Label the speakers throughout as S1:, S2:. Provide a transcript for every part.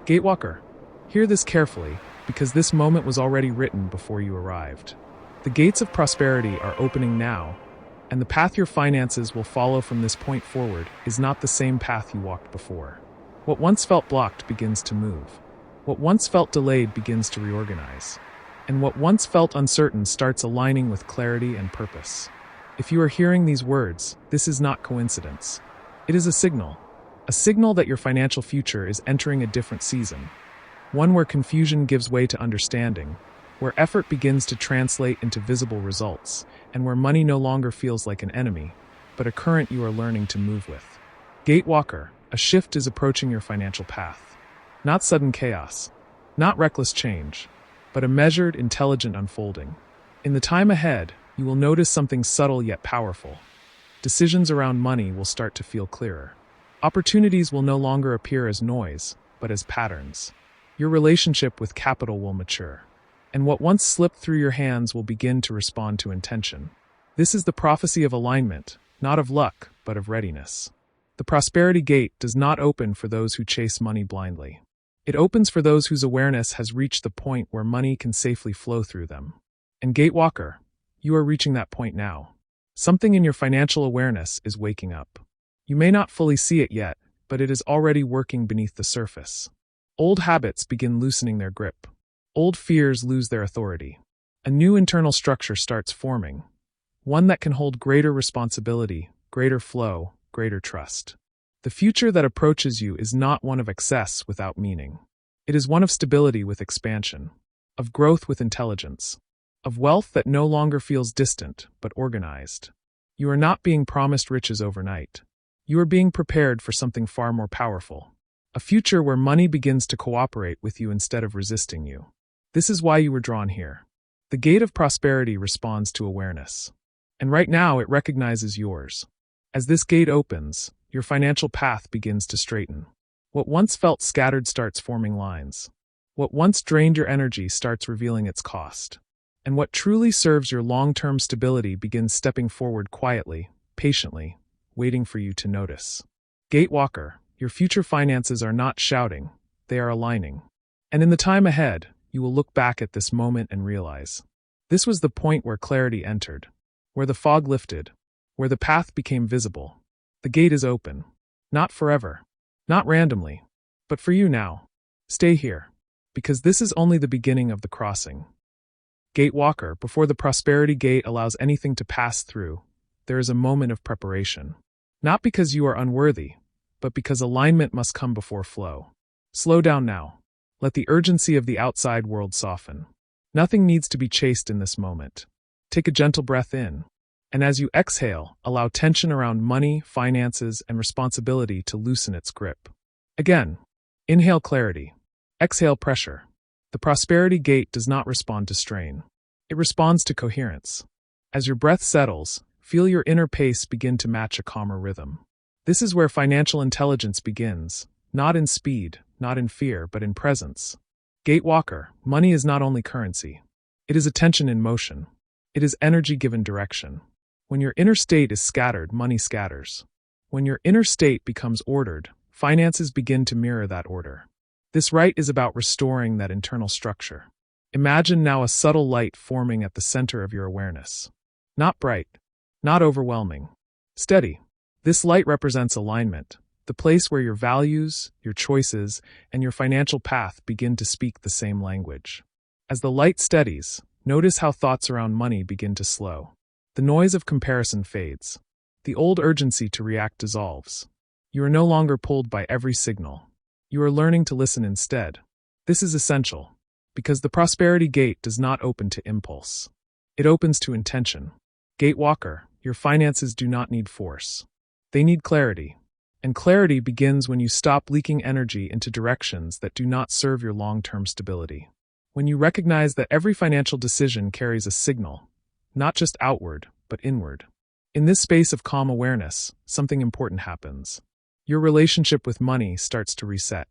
S1: Gatewalker, hear this carefully, because this moment was already written before you arrived. The gates of prosperity are opening now, and the path your finances will follow from this point forward is not the same path you walked before. What once felt blocked begins to move. What once felt delayed begins to reorganize. And what once felt uncertain starts aligning with clarity and purpose. If you are hearing these words, this is not coincidence. It is a signal that your financial future is entering a different season. One where confusion gives way to understanding, where effort begins to translate into visible results, and where money no longer feels like an enemy, but a current you are learning to move with. Gatewalker, a shift is approaching your financial path. Not sudden chaos, not reckless change, but a measured, intelligent unfolding. In the time ahead, you will notice something subtle yet powerful. Decisions around money will start to feel clearer. Opportunities will no longer appear as noise, but as patterns. Your relationship with capital will mature, and what once slipped through your hands will begin to respond to intention. This is the prophecy of alignment, not of luck, but of readiness. The prosperity gate does not open for those who chase money blindly. It opens for those whose awareness has reached the point where money can safely flow through them. And Gatewalker, you are reaching that point now. Something in your financial awareness is waking up. You may not fully see it yet, but it is already working beneath the surface. Old habits begin loosening their grip. Old fears lose their authority. A new internal structure starts forming, one that can hold greater responsibility, greater flow, greater trust. The future that approaches you is not one of excess without meaning. It is one of stability with expansion, of growth with intelligence, of wealth that no longer feels distant but organized. You are not being promised riches overnight. You are being prepared for something far more powerful. A future where money begins to cooperate with you instead of resisting you. This is why you were drawn here. The gate of prosperity responds to awareness. And right now it recognizes yours. As this gate opens, your financial path begins to straighten. What once felt scattered starts forming lines. What once drained your energy starts revealing its cost. And what truly serves your long-term stability begins stepping forward quietly, patiently, waiting for you to notice. Gatewalker, your future finances are not shouting, they are aligning. And in the time ahead, you will look back at this moment and realize, this was the point where clarity entered, where the fog lifted, where the path became visible. The gate is open. Not forever, not randomly, but for you now. Stay here, because this is only the beginning of the crossing. Gatewalker, before the prosperity gate allows anything to pass through, there is a moment of preparation. Not because you are unworthy, but because alignment must come before flow. Slow down now. Let the urgency of the outside world soften. Nothing needs to be chased in this moment. Take a gentle breath in, and as you exhale, allow tension around money, finances, and responsibility to loosen its grip. Again, inhale clarity. Exhale pressure. The prosperity gate does not respond to strain. It responds to coherence. As your breath settles, feel your inner pace begin to match a calmer rhythm. This is where financial intelligence begins, not in speed, not in fear, but in presence. Gatewalker, money is not only currency. It is attention in motion. It is energy given direction. When your inner state is scattered, money scatters. When your inner state becomes ordered, finances begin to mirror that order. This rite is about restoring that internal structure. Imagine now a subtle light forming at the center of your awareness. Not bright, not overwhelming. Steady. This light represents alignment, the place where your values, your choices, and your financial path begin to speak the same language. As the light steadies, notice how thoughts around money begin to slow. The noise of comparison fades. The old urgency to react dissolves. You are no longer pulled by every signal. You are learning to listen instead. This is essential, because the prosperity gate does not open to impulse. It opens to intention. Gatewalker, your finances do not need force. They need clarity. And clarity begins when you stop leaking energy into directions that do not serve your long-term stability. When you recognize that every financial decision carries a signal, not just outward, but inward. In this space of calm awareness, something important happens. Your relationship with money starts to reset.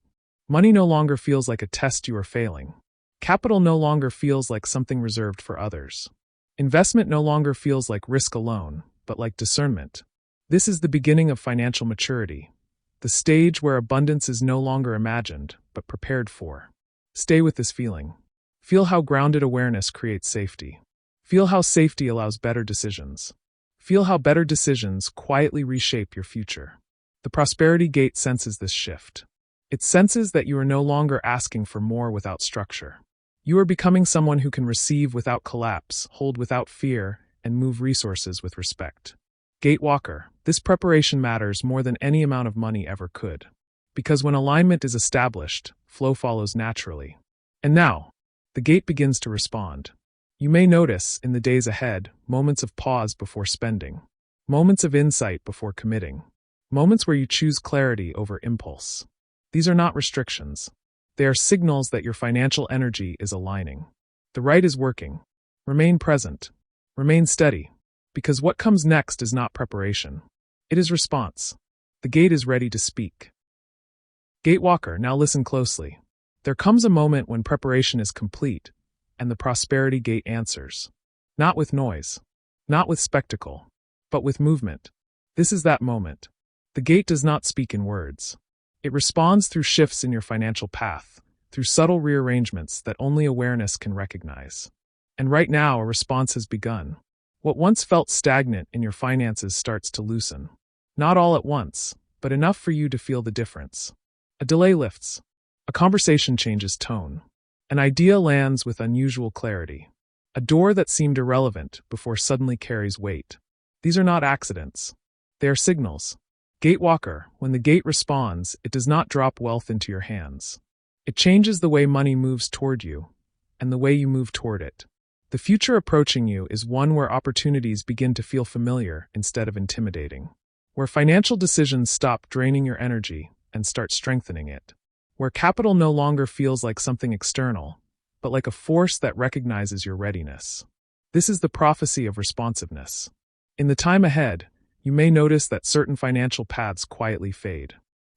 S1: Money no longer feels like a test you are failing. Capital no longer feels like something reserved for others. Investment no longer feels like risk alone, but like discernment. This is the beginning of financial maturity, the stage where abundance is no longer imagined, but prepared for. Stay with this feeling. Feel how grounded awareness creates safety. Feel how safety allows better decisions. Feel how better decisions quietly reshape your future. The prosperity gate senses this shift. It senses that you are no longer asking for more without structure. You are becoming someone who can receive without collapse, hold without fear, and move resources with respect. Gatewalker, this preparation matters more than any amount of money ever could. Because when alignment is established, flow follows naturally. And now, the gate begins to respond. You may notice, in the days ahead, moments of pause before spending, moments of insight before committing, moments where you choose clarity over impulse. These are not restrictions. They are signals that your financial energy is aligning. The right is working. Remain present. Remain steady. Because what comes next is not preparation. It is response. The gate is ready to speak. Gatewalker, now listen closely. There comes a moment when preparation is complete, and the prosperity gate answers. Not with noise. Not with spectacle. But with movement. This is that moment. The gate does not speak in words. It responds through shifts in your financial path, through subtle rearrangements that only awareness can recognize. And right now, a response has begun. What once felt stagnant in your finances starts to loosen. Not all at once, but enough for you to feel the difference. A delay lifts. A conversation changes tone. An idea lands with unusual clarity. A door that seemed irrelevant before suddenly carries weight. These are not accidents. They are signals. Gatewalker, when the gate responds, it does not drop wealth into your hands. It changes the way money moves toward you, and the way you move toward it. The future approaching you is one where opportunities begin to feel familiar instead of intimidating. Where financial decisions stop draining your energy and start strengthening it. Where capital no longer feels like something external, but like a force that recognizes your readiness. This is the prophecy of responsiveness. In the time ahead, you may notice that certain financial paths quietly fade.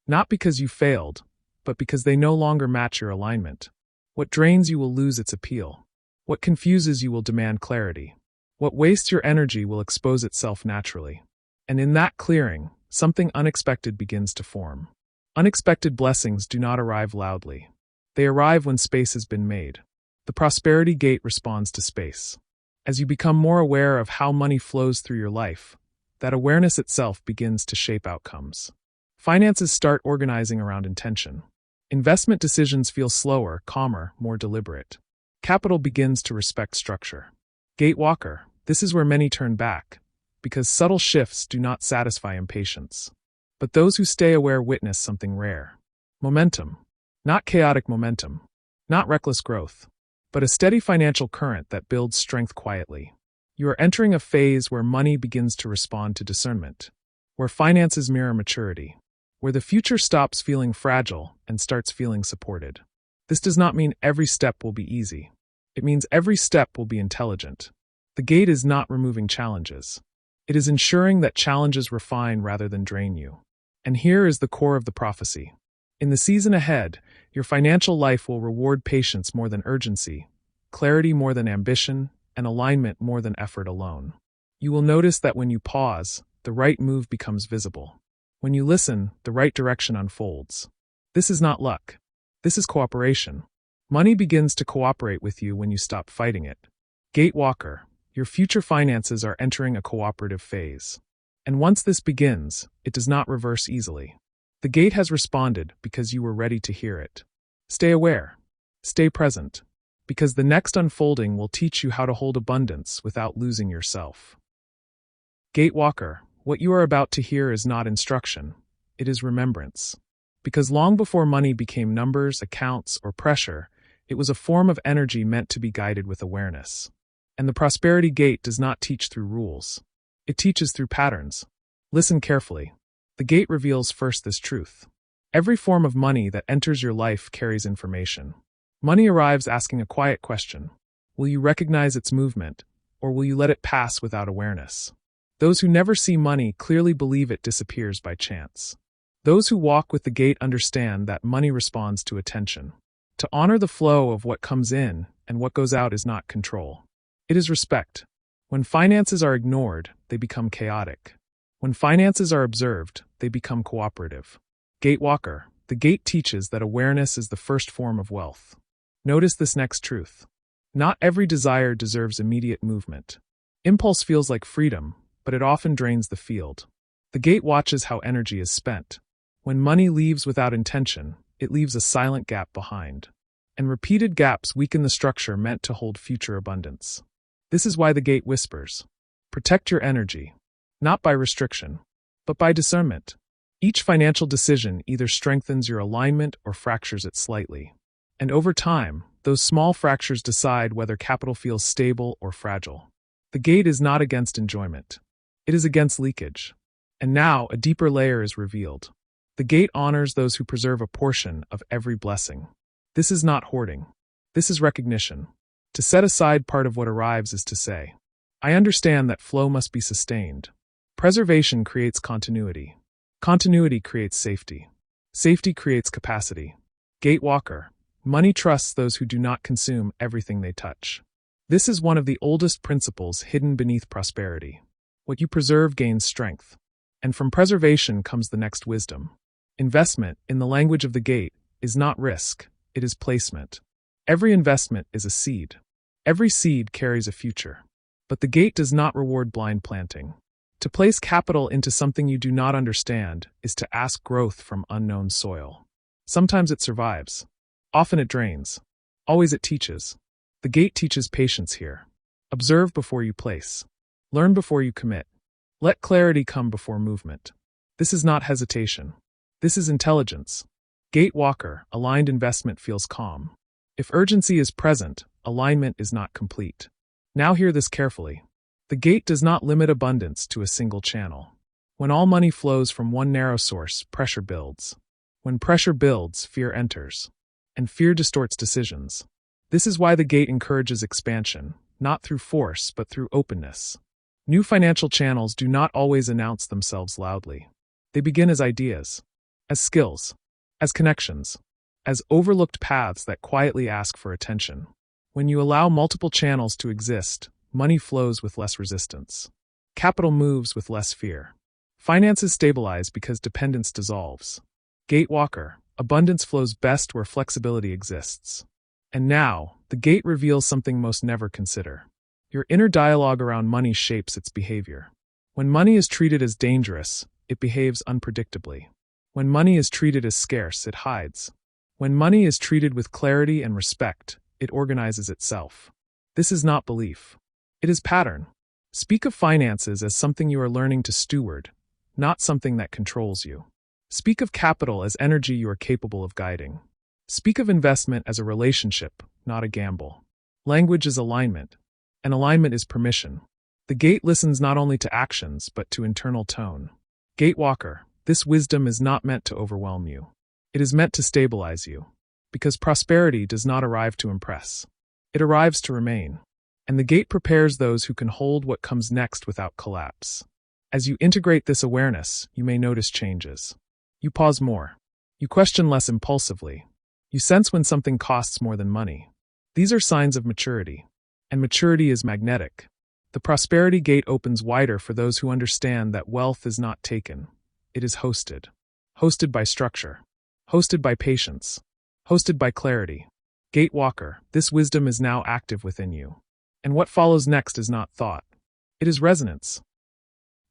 S1: Not because you failed, but because they no longer match your alignment. What drains you will lose its appeal. What confuses you will demand clarity. What wastes your energy will expose itself naturally. And in that clearing, something unexpected begins to form. Unexpected blessings do not arrive loudly. They arrive when space has been made. The prosperity gate responds to space. As you become more aware of how money flows through your life, that awareness itself begins to shape outcomes. Finances start organizing around intention. Investment decisions feel slower, calmer, more deliberate. Capital begins to respect structure. Gatewalker, this is where many turn back, because subtle shifts do not satisfy impatience. But those who stay aware witness something rare. Momentum. Not chaotic momentum. Not reckless growth. But a steady financial current that builds strength quietly. You are entering a phase where money begins to respond to discernment, where finances mirror maturity, where the future stops feeling fragile and starts feeling supported. This does not mean every step will be easy. It means every step will be intelligent. The gate is not removing challenges. It is ensuring that challenges refine rather than drain you. And here is the core of the prophecy. In the season ahead, your financial life will reward patience more than urgency, clarity more than ambition, and alignment more than effort alone. You will notice that when you pause, the right move becomes visible. When you listen, the right direction unfolds. This is not luck. This is cooperation. Money begins to cooperate with you when you stop fighting it. Gatewalker, your future finances are entering a cooperative phase. And once this begins, it does not reverse easily. The gate has responded because you were ready to hear it. Stay aware. Stay present. Because the next unfolding will teach you how to hold abundance without losing yourself. Gatewalker, what you are about to hear is not instruction, it is remembrance. Because long before money became numbers, accounts, or pressure, it was a form of energy meant to be guided with awareness. And the prosperity gate does not teach through rules. It teaches through patterns. Listen carefully. The gate reveals first this truth. Every form of money that enters your life carries information. Money arrives asking a quiet question. Will you recognize its movement, or will you let it pass without awareness? Those who never see money clearly believe it disappears by chance. Those who walk with the gate understand that money responds to attention. To honor the flow of what comes in and what goes out is not control. It is respect. When finances are ignored, they become chaotic. When finances are observed, they become cooperative. Gatewalker, the gate teaches that awareness is the first form of wealth. Notice this next truth. Not every desire deserves immediate movement. Impulse feels like freedom, but it often drains the field. The gate watches how energy is spent. When money leaves without intention, it leaves a silent gap behind. And repeated gaps weaken the structure meant to hold future abundance. This is why the gate whispers. Protect your energy, not by restriction, but by discernment. Each financial decision either strengthens your alignment or fractures it slightly. And over time, those small fractures decide whether capital feels stable or fragile. The gate is not against enjoyment. It is against leakage. And now a deeper layer is revealed. The gate honors those who preserve a portion of every blessing. This is not hoarding. This is recognition. To set aside part of what arrives is to say, I understand that flow must be sustained. Preservation creates continuity. Continuity creates safety. Safety creates capacity. Gatewalker, money trusts those who do not consume everything they touch. This is one of the oldest principles hidden beneath prosperity. What you preserve gains strength. And from preservation comes the next wisdom. Investment, in the language of the gate, is not risk, it is placement. Every investment is a seed. Every seed carries a future. But the gate does not reward blind planting. To place capital into something you do not understand is to ask growth from unknown soil. Sometimes it survives. Often it drains. Always it teaches. The gate teaches patience here. Observe before you place. Learn before you commit. Let clarity come before movement. This is not hesitation. This is intelligence. Gatewalker, aligned investment feels calm. If urgency is present, alignment is not complete. Now hear this carefully. The gate does not limit abundance to a single channel. When all money flows from one narrow source, pressure builds. When pressure builds, fear enters. And fear distorts decisions. This is why the gate encourages expansion, not through force but through openness. New financial channels do not always announce themselves loudly. They begin as ideas, as skills, as connections, as overlooked paths that quietly ask for attention. When you allow multiple channels to exist, money flows with less resistance. Capital moves with less fear. Finances stabilize because dependence dissolves. Gatewalker, abundance flows best where flexibility exists. And now, the gate reveals something most never consider. Your inner dialogue around money shapes its behavior. When money is treated as dangerous, it behaves unpredictably. When money is treated as scarce, it hides. When money is treated with clarity and respect, it organizes itself. This is not belief. It is pattern. Speak of finances as something you are learning to steward, not something that controls you. Speak of capital as energy you are capable of guiding. Speak of investment as a relationship, not a gamble. Language is alignment, and alignment is permission. The gate listens not only to actions, but to internal tone. Gatewalker, this wisdom is not meant to overwhelm you. It is meant to stabilize you. Because prosperity does not arrive to impress. It arrives to remain. And the gate prepares those who can hold what comes next without collapse. As you integrate this awareness, you may notice changes. You pause more. You question less impulsively. You sense when something costs more than money. These are signs of maturity. And maturity is magnetic. The prosperity gate opens wider for those who understand that wealth is not taken. It is hosted. Hosted by structure. Hosted by patience. Hosted by clarity. Gatewalker, this wisdom is now active within you. And what follows next is not thought. It is resonance.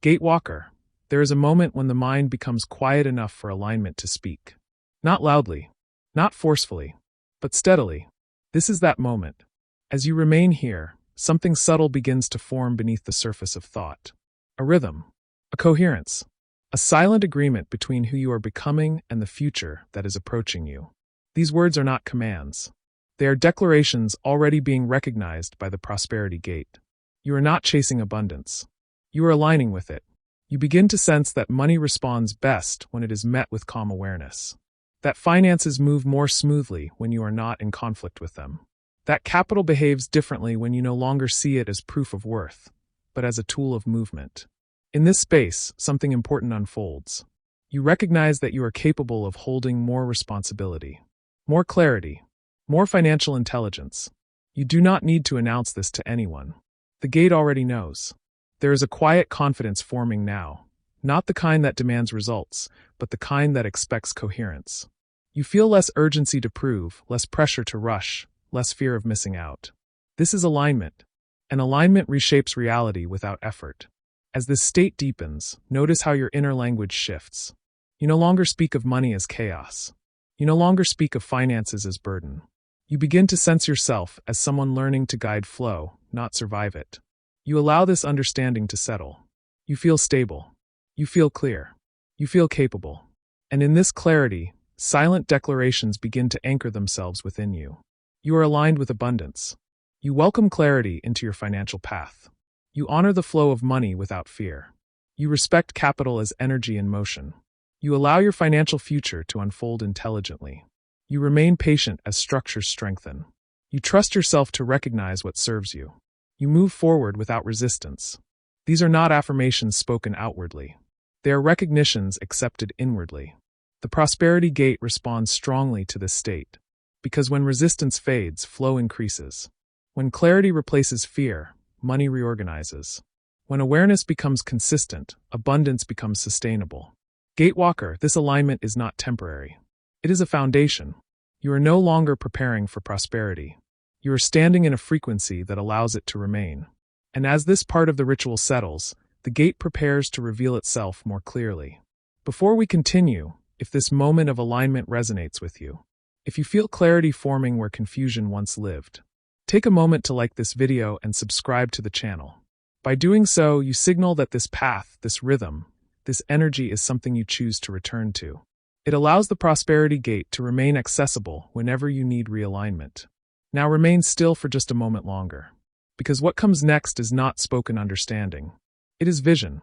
S1: Gatewalker, there is a moment when the mind becomes quiet enough for alignment to speak. Not loudly, not forcefully, but steadily. This is that moment. As you remain here, something subtle begins to form beneath the surface of thought. A rhythm, a coherence, a silent agreement between who you are becoming and the future that is approaching you. These words are not commands. They are declarations already being recognized by the prosperity gate. You are not chasing abundance. You are aligning with it. You begin to sense that money responds best when it is met with calm awareness. That finances move more smoothly when you are not in conflict with them. That capital behaves differently when you no longer see it as proof of worth, but as a tool of movement. In this space, something important unfolds. You recognize that you are capable of holding more responsibility, more clarity, more financial intelligence. You do not need to announce this to anyone. The gate already knows. There is a quiet confidence forming now, Not the kind that demands results, but the kind that expects coherence. You feel less urgency to prove, less pressure to rush, less fear of missing out. This is alignment. And alignment reshapes reality without effort. As this state deepens, notice how your inner language shifts. You no longer speak of money as chaos. You no longer speak of finances as burden. You begin to sense yourself as someone learning to guide flow, not survive it. You allow this understanding to settle. You feel stable. You feel clear. You feel capable. And in this clarity, silent declarations begin to anchor themselves within you. You are aligned with abundance. You welcome clarity into your financial path. You honor the flow of money without fear. You respect capital as energy in motion. You allow your financial future to unfold intelligently. You remain patient as structures strengthen. You trust yourself to recognize what serves you. You move forward without resistance. These are not affirmations spoken outwardly. They are recognitions accepted inwardly. The prosperity gate responds strongly to this state. Because when resistance fades, flow increases. When clarity replaces fear, money reorganizes. When awareness becomes consistent, abundance becomes sustainable. Gatewalker, this alignment is not temporary. It is a foundation. You are no longer preparing for prosperity. You are standing in a frequency that allows it to remain. And as this part of the ritual settles, the gate prepares to reveal itself more clearly. Before we continue, if this moment of alignment resonates with you, if you feel clarity forming where confusion once lived, take a moment to like this video and subscribe to the channel. By doing so, you signal that this path, this rhythm, this energy is something you choose to return to. It allows the prosperity gate to remain accessible whenever you need realignment. Now remain still for just a moment longer. Because what comes next is not spoken understanding. It is vision.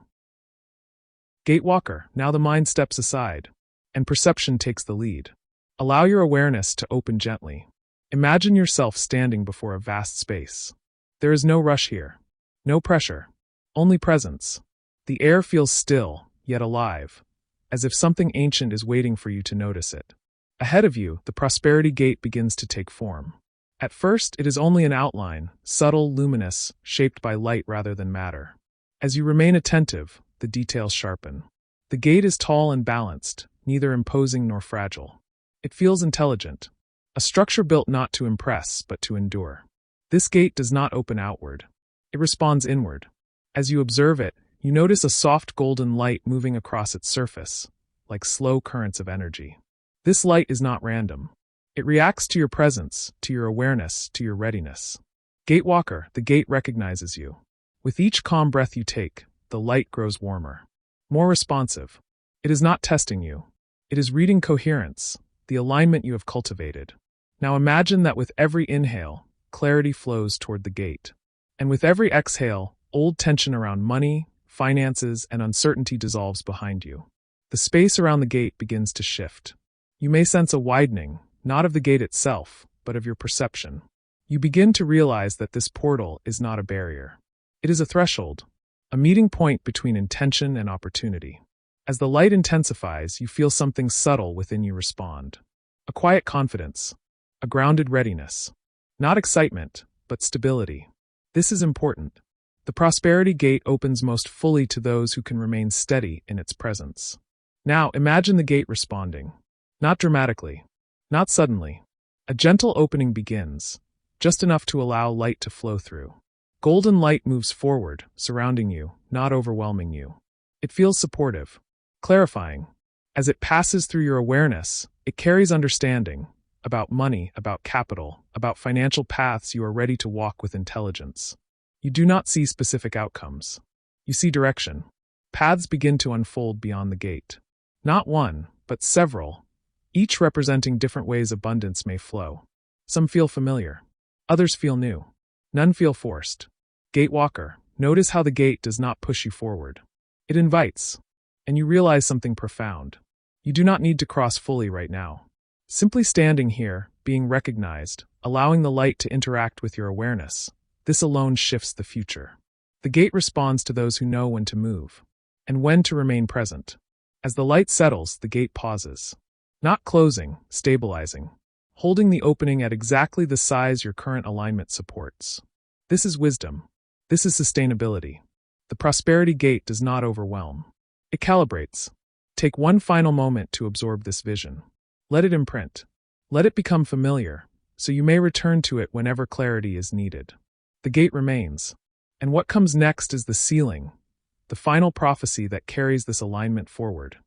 S1: Gatewalker, now the mind steps aside, and perception takes the lead. Allow your awareness to open gently. Imagine yourself standing before a vast space. There is no rush here. No pressure. Only presence. The air feels still, yet alive, as if something ancient is waiting for you to notice it. Ahead of you, the prosperity gate begins to take form. At first, it is only an outline, subtle, luminous, shaped by light rather than matter. As you remain attentive, the details sharpen. The gate is tall and balanced, neither imposing nor fragile. It feels intelligent. A structure built not to impress, but to endure. This gate does not open outward. It responds inward. As you observe it, you notice a soft golden light moving across its surface, like slow currents of energy. This light is not random. It reacts to your presence, to your awareness, to your readiness. Gatewalker, the gate recognizes you. With each calm breath you take, the light grows warmer, more responsive. It is not testing you. It is reading coherence, the alignment you have cultivated. Now imagine that with every inhale, clarity flows toward the gate. And with every exhale, old tension around money, finances, and uncertainty dissolves behind you. The space around the gate begins to shift. You may sense a widening, not of the gate itself, but of your perception. You begin to realize that this portal is not a barrier. It is a threshold, a meeting point between intention and opportunity. As the light intensifies, you feel something subtle within you respond. A quiet confidence, a grounded readiness. Not excitement, but stability. This is important. The prosperity gate opens most fully to those who can remain steady in its presence. Now imagine the gate responding. Not dramatically, not suddenly. A gentle opening begins, just enough to allow light to flow through. Golden light moves forward, surrounding you, not overwhelming you. It feels supportive, clarifying. As it passes through your awareness, it carries understanding about money, about capital, about financial paths you are ready to walk with intelligence. You do not see specific outcomes. You see direction. Paths begin to unfold beyond the gate. Not one, but several, each representing different ways abundance may flow. Some feel familiar. Others feel new. None feel forced. Gatewalker, notice how the gate does not push you forward. It invites. And you realize something profound. You do not need to cross fully right now. Simply standing here, being recognized, allowing the light to interact with your awareness, this alone shifts the future. The gate responds to those who know when to move, and when to remain present. As the light settles, the gate pauses. Not closing, stabilizing. Holding the opening at exactly the size your current alignment supports. This is wisdom. This is sustainability. The prosperity gate does not overwhelm. It calibrates. Take one final moment to absorb this vision. Let it imprint. Let it become familiar, so you may return to it whenever clarity is needed. The gate remains. And what comes next is the sealing, the final prophecy that carries this alignment forward.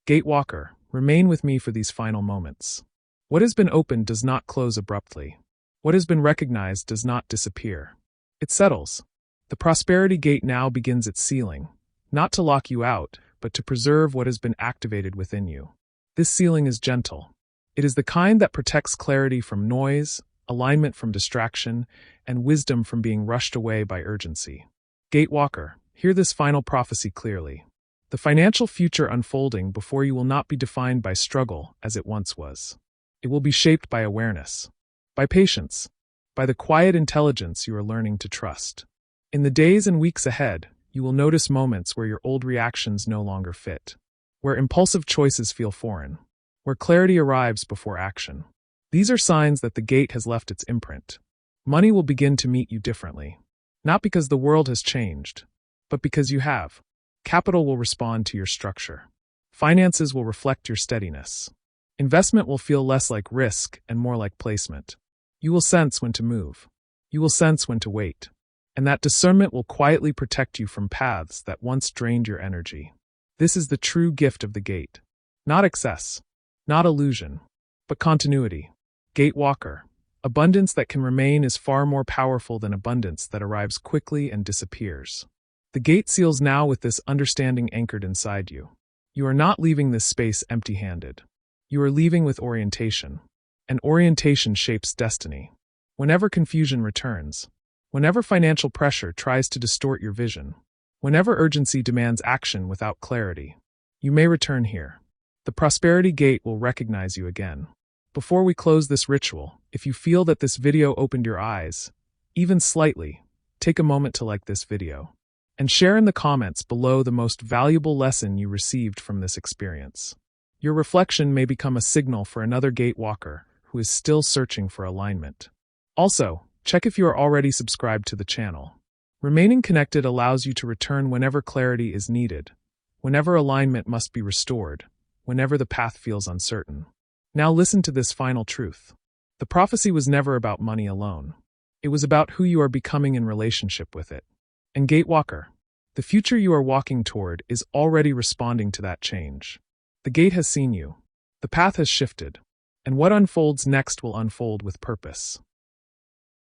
S1: Gatewalker, remain with me for these final moments. What has been opened does not close abruptly. What has been recognized does not disappear. It settles. The prosperity gate now begins its sealing, not to lock you out, but to preserve what has been activated within you. This sealing is gentle. It is the kind that protects clarity from noise, alignment from distraction, and wisdom from being rushed away by urgency. Gatewalker, hear this final prophecy clearly. The financial future unfolding before you will not be defined by struggle as it once was. It will be shaped by awareness, by patience, by the quiet intelligence you are learning to trust. In the days and weeks ahead, you will notice moments where your old reactions no longer fit, where impulsive choices feel foreign, where clarity arrives before action. These are signs that the gate has left its imprint. Money will begin to meet you differently, not because the world has changed, but because you have. Capital will respond to your structure. Finances will reflect your steadiness. Investment will feel less like risk and more like placement. You will sense when to move. You will sense when to wait. And that discernment will quietly protect you from paths that once drained your energy. This is the true gift of the gate. Not excess, not illusion, but continuity. Gatewalker, abundance that can remain is far more powerful than abundance that arrives quickly and disappears. The gate seals now with this understanding anchored inside you. You are not leaving this space empty-handed. You are leaving with orientation. And orientation shapes destiny. Whenever confusion returns, whenever financial pressure tries to distort your vision, whenever urgency demands action without clarity, you may return here. The prosperity gate will recognize you again. Before we close this ritual, if you feel that this video opened your eyes, even slightly, take a moment to like this video. And share in the comments below the most valuable lesson you received from this experience. Your reflection may become a signal for another gatewalker who is still searching for alignment. Also, check if you are already subscribed to the channel. Remaining connected allows you to return whenever clarity is needed, whenever alignment must be restored, whenever the path feels uncertain. Now listen to this final truth. The prophecy was never about money alone. It was about who you are becoming in relationship with it. And Gatewalker, the future you are walking toward is already responding to that change. The gate has seen you. The path has shifted. And what unfolds next will unfold with purpose.